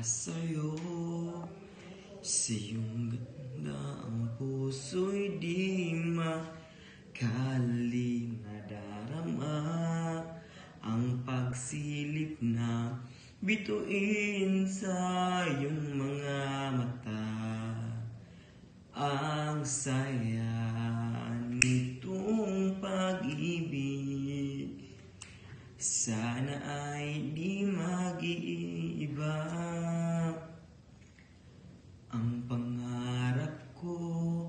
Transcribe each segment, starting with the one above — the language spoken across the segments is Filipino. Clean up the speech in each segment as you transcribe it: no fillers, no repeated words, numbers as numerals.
sa'yo. Sa iyong ganda ang puso'y di makali nadarama. Ang pagsilip na bituin sa iyong mga mata. Ang saya nitong pag-ibig, sana ay di mag-iiba. Ang pangarap ko,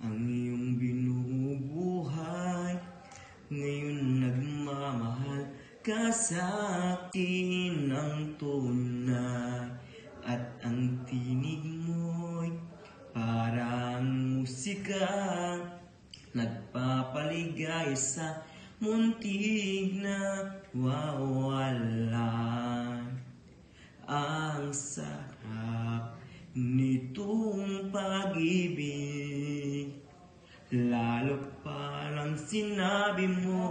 ang iyong binubuhay, ngayon nagmamahal ka sa'kin ng tunay. At ang tinig mo'y parang musika, nagpapaligay sa muntig na wawalan. Ang sarap nitong pag-ibig, lalo parang sinabi mo,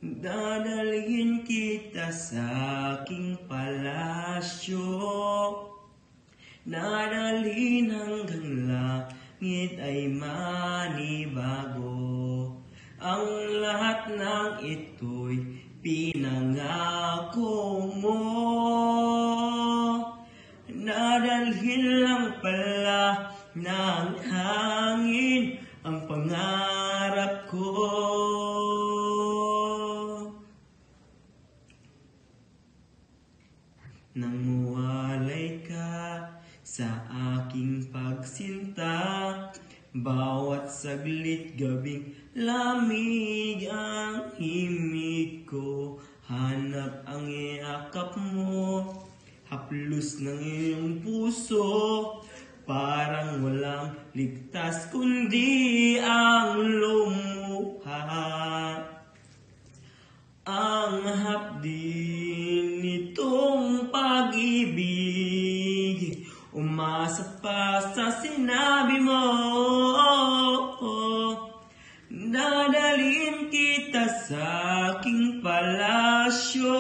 dadalhin kita sa aking palasyo, dadalhin hanggang langit ay manibago. Ang lahat ng ito'y pinangako mo, dadalhin lang pala ng hangin ang pangarap ko. Nang mawalay ka sa aking pagsinta, bawat saglit gabing lamig ang himig ko. Hanap ang yakap mo, haplos ng iyong puso, parang walang ligtas kundi ang lumuha. Ang hapdi nitong pag-ibig, umasa pa sa sinabi mo, dadalhin kita sa aking palasyo,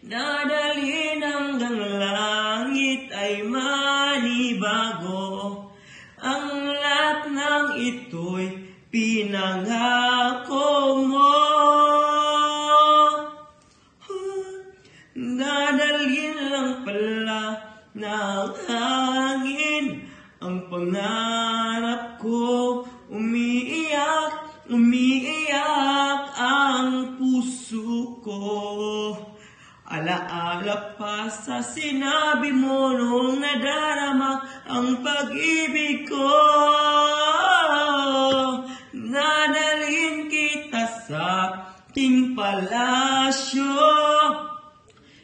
dadalhin hanggang langit ay manibago. Ang lahat ng ito'y pinangako mo, dadalhin lang pala ng hangin ang pangarap ko. Umiiyak, umiiyak ang puso ko, alaala pa sa sinabi mo nung nadarama ang pag-ibig ko. Dadalhin kita sa aking palasyo,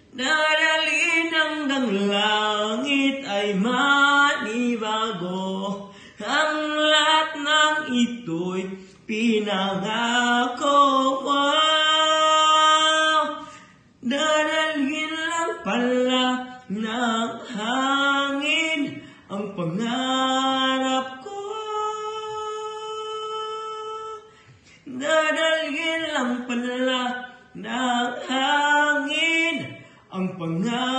dadalhin hanggang langit ay manibago. Ang lahat ng ito'y pinangako mo, dadalhin lang pala ng hangin ang pangarap ko, dadalhin lang pala ng hangin ang pangarap